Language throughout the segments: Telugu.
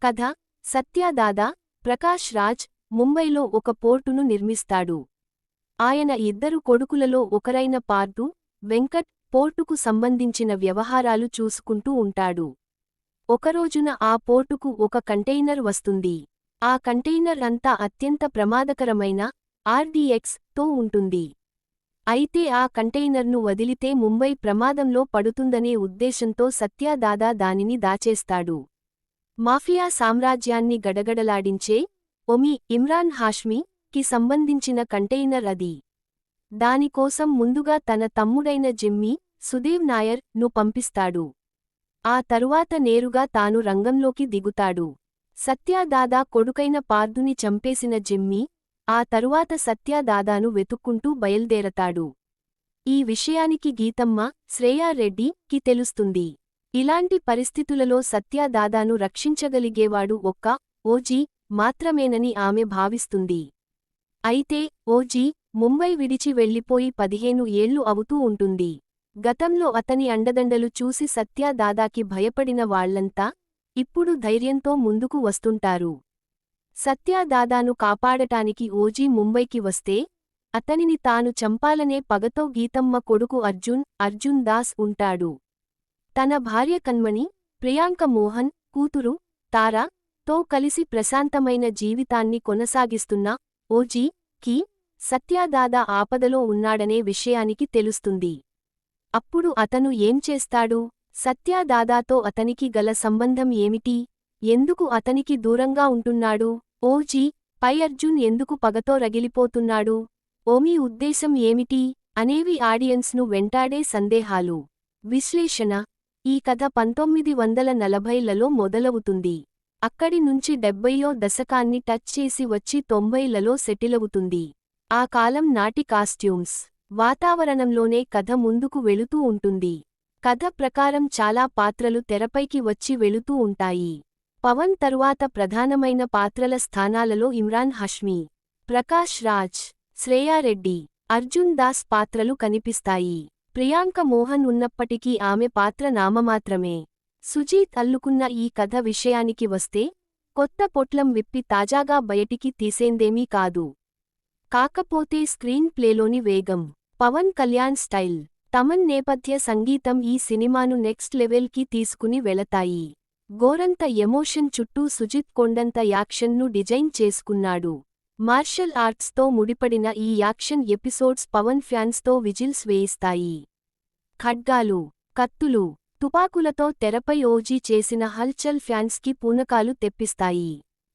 కథ: సత్య దాదా. ప్రకాష్ రాజ్ ముంబైలో ఒక పోర్టును నిర్మిస్తాడు. ఆయన ఇద్దరు కొడుకులలో ఒకరైన పార్థు, వెంకట్ పోర్టుకు సంబంధించిన వ్యవహారాలు చూసుకుంటూ ఉంటాడు. ఒకరోజున ఆ పోర్టుకు ఒక కంటైనర్ వస్తుంది. ఆ కంటైనర్ అంతా అత్యంత ప్రమాదకరమైన ఆర్డీఎక్స్ తో ఉంటుంది. అయితే ఆ కంటైనర్ను వదిలితే ముంబై ప్రమాదంలో పడుతుందనే ఉద్దేశంతో సత్య దాదా దానిని దాచేస్తాడు. మాఫియా సామ్రాజ్యాన్ని గడగడలాడించే ఇమ్రాన్ హాష్మీ కి సంబంధించిన కంటైనర్ అది. దానికోసం ముందుగా తన తమ్ముడైన జిమ్మీ సుదేవ్ నాయర్ ను పంపిస్తాడు. ఆ తరువాత నేరుగా తాను రంగంలోకి దిగుతాడు. సత్య దాదా కొడుకైన పార్థుని చంపేసిన జిమ్మీ ఆ తరువాత సత్య దాదాను వెతుక్కుంటూ బయల్దేరతాడు. ఈ విషయానికి గీతమ్మ, శ్రేయా రెడ్డి కి తెలుస్తుంది. ఇలాంటి పరిస్థితులలో సత్య దాదాను రక్షించగలిగేవాడు ఒక్క ఓజీ మాత్రమేనని ఆమె భావిస్తుంది. అయితే ఓజీ ముంబై విడిచి వెళ్లిపోయి 15 ఏళ్లు అవుతూ ఉంటుంది. గతంలో అతని అండదండలు చూసి సత్య దాదాకి భయపడిన వాళ్లంతా ఇప్పుడు ధైర్యంతో ముందుకు వస్తుంటారు. సత్య దాదాను కాపాడటానికి ఓజీ ముంబైకి వస్తే అతనిని తాను చంపాలనే పగతో గీతమ్మ కొడుకు అర్జున్ దాస్ ఉంటాడు. తన భార్య కన్మణి, ప్రియాంక మోహన్, కూతురు తారా తో కలిసి ప్రశాంతమైన జీవితాన్ని కొనసాగిస్తున్న ఓజీ కి సత్య దాదా ఆపదలో ఉన్నాడనే విషయానికి తెలుస్తుంది. అప్పుడు అతను ఏం చేస్తాడు? సత్య దాదాతో అతనికి గల సంబంధం ఏమిటి? ఎందుకు అతనికి దూరంగా ఉంటున్నాడు? ఓజీ పై అర్జున్ ఎందుకు పగతో రగిలిపోతున్నాడు? ఓమి ఉద్దేశం ఏమిటి? అనేవి ఆడియన్స్ను వెంటాడే సందేహాలు. విశ్లేషణ: ఈ కథ 1940లలో మొదలవుతుంది. అక్కడి నుంచి 70వ దశకాన్ని టచ్ చేసి వచ్చి 90లలో సెటిలవుతుంది. ఆ కాలం నాటి కాస్ట్యూమ్స్, వాతావరణంలోనే కథ ముందుకు వెళుతూ ఉంటుంది. కథ ప్రకారం చాలా పాత్రలు తెరపైకి వచ్చి వెళుతూ ఉంటాయి. పవన్ తరువాత ప్రధానమైన పాత్రల స్థానాలలో ఇమ్రాన్ హాష్మీ, ప్రకాష్ రాజ్, శ్రేయా రెడ్డి, అర్జున్ దాస్ పాత్రలు కనిపిస్తాయి. ప్రియాంక మోహన్ ఉన్నప్పటికీ ఆమె పాత్ర నామమాత్రమే. సుజీత్ అల్లుకున్న ఈ కథ విషయానికి వస్తే కొత్త పొట్లం విప్పి తాజాగా బయటికి తీసేందేమీ కాదు. కాకపోతే స్క్రీన్ ప్లేలోని వేగం, పవన్ కళ్యాణ్ స్టైల్, తమన్ నేపథ్య సంగీతం ఈ సినిమాను నెక్స్ట్ లెవెల్ కి తీసుకుని వెళతాయి. గోరంత ఎమోషన్ చుట్టూ సుజిత్ కొండంత యాక్షన్ను డిజైన్ చేసుకున్నాడు. మార్షల్ ఆర్ట్స్తో ముడిపడిన ఈ యాక్షన్ ఎపిసోడ్స్ పవన్ ఫ్యాన్స్తో విజిల్స్ వేయిస్తాయి. ఖడ్గాలు, కత్తులు, తుపాకులతో తెరపై ఓజీ చేసిన హల్చల్ ఫ్యాన్స్కి పూనకాలు తెప్పిస్తాయి.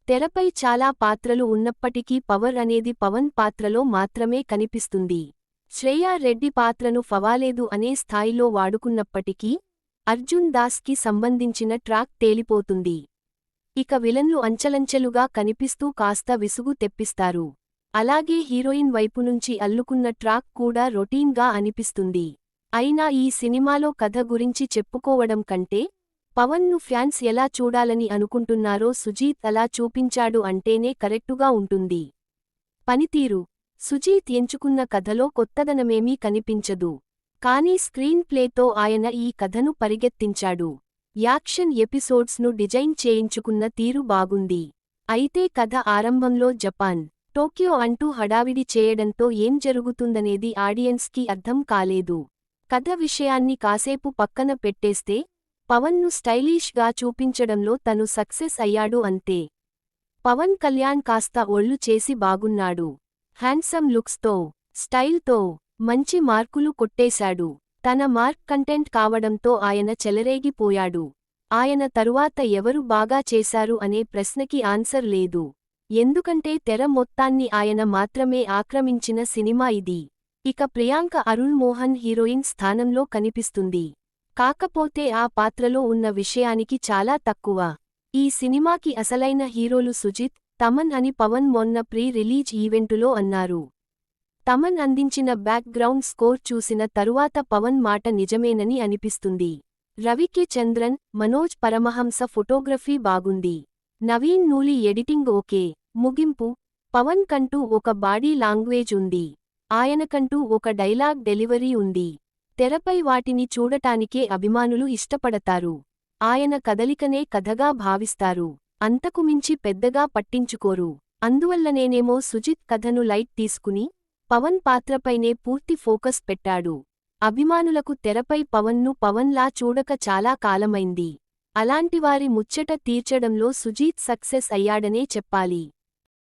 తెరపై చాలా పాత్రలు ఉన్నప్పటికీ పవర్ అనేది పవన్ పాత్రలో మాత్రమే కనిపిస్తుంది. శ్రేయా రెడ్డి పాత్రను ఫవాలేదు అనే స్థాయిలో వాడుకున్నప్పటికీ అర్జున్ దాస్కి సంబంధించిన ట్రాక్ తేలిపోతుంది. ఇక విలన్లు అంచెలంచెలుగా కనిపిస్తూ కాస్త విసుగు తెప్పిస్తారు. అలాగే హీరోయిన్ వైపునుంచి అల్లుకున్న ట్రాక్ కూడా రొటీన్గా అనిపిస్తుంది. అయినా ఈ సినిమాలో కథ గురించి చెప్పుకోవడం కంటే పవన్ను ఫ్యాన్స్ ఎలా చూడాలని అనుకుంటున్నారో సుజీత్ అలా చూపించాడు అంటేనే కరెక్టుగా ఉంటుంది. పనితీరు: సుజీత్ ఎంచుకున్న కథలో కొత్తదనమేమీ కనిపించదు. కానీ స్క్రీన్ ప్లేతో ఆయన ఈ కథను పరిగెత్తించాడు. యాక్షన్ ఎపిసోడ్స్ను డిజైన్ చేయించుకున్న తీరు బాగుంది. అయితే కథ ఆరంభంలో జపాన్, టోక్యో అంటూ హడావిడి చేయడంతో ఏం జరుగుతుందనేది ఆడియన్స్కి అర్థం కాలేదు. కథ విషయాన్ని కాసేపు పక్కన పెట్టేస్తే పవన్ను స్టైలిష్గా చూపించడంలో తను సక్సెస్ అయ్యాడు అంతే. పవన్ కళ్యాణ్ కాస్త ఒళ్ళు చేసి బాగున్నాడు. హ్యాండ్సమ్ లుక్స్తో, స్టైల్తో మంచి మార్కులు కొట్టేశాడు. తన మార్క్ కంటెంట్ కావడంతో ఆయన చెలరేగిపోయాడు. ఆయన తరువాత ఎవరు బాగా చేశారు అనే ప్రశ్నకి ఆన్సర్ లేదు. ఎందుకంటే తెర మొత్తాన్ని ఆయన మాత్రమే ఆక్రమించిన సినిమా ఇది. ఇక ప్రియాంక అరుణ్ మోహన్ హీరోయిన్ స్థానంలో కనిపిస్తుంది. కాకపోతే ఆ పాత్రలో ఉన్న విషయానికి చాలా తక్కువ. ఈ సినిమాకి అసలైన హీరోలు సుజిత్, తమన్ అని పవన్ మొన్న ప్రీ రిలీజ్ ఈవెంటులో అన్నారు. తమన్ అందించిన బ్యాక్ గ్రౌండ్ స్కోర్ చూసిన తరువాత పవన్ మాట నిజమేనని అనిపిస్తుంది. రవికే చంద్రన్, మనోజ్ పరమహంస ఫోటోగ్రఫీ బాగుంది. Naveen Nooli editing okay. ముగింపు: పవన్ కంటూ ఒక బాడీ లాంగ్వేజ్ ఉంది. ఆయనకంటూ ఒక డైలాగ్ డెలివరీ ఉంది. తెరపై వాటిని చూడటానికే అభిమానులు ఇష్టపడతారు. ఆయన కదలికనే కథగా భావిస్తారు. అంతకుమించి పెద్దగా పట్టించుకోరు. అందువల్లనేనేమో సుజిత్ కథను లైట్ తీసుకుని పవన్ పాత్రపైనే పూర్తి ఫోకస్ పెట్టాడు. అభిమానులకు తెరపై పవన్ను పవన్లా చూడక చాలా కాలమైంది. అలాంటివారి ముచ్చట తీర్చడంలో సుజీత్ సక్సెస్ అయ్యాడనే చెప్పాలి.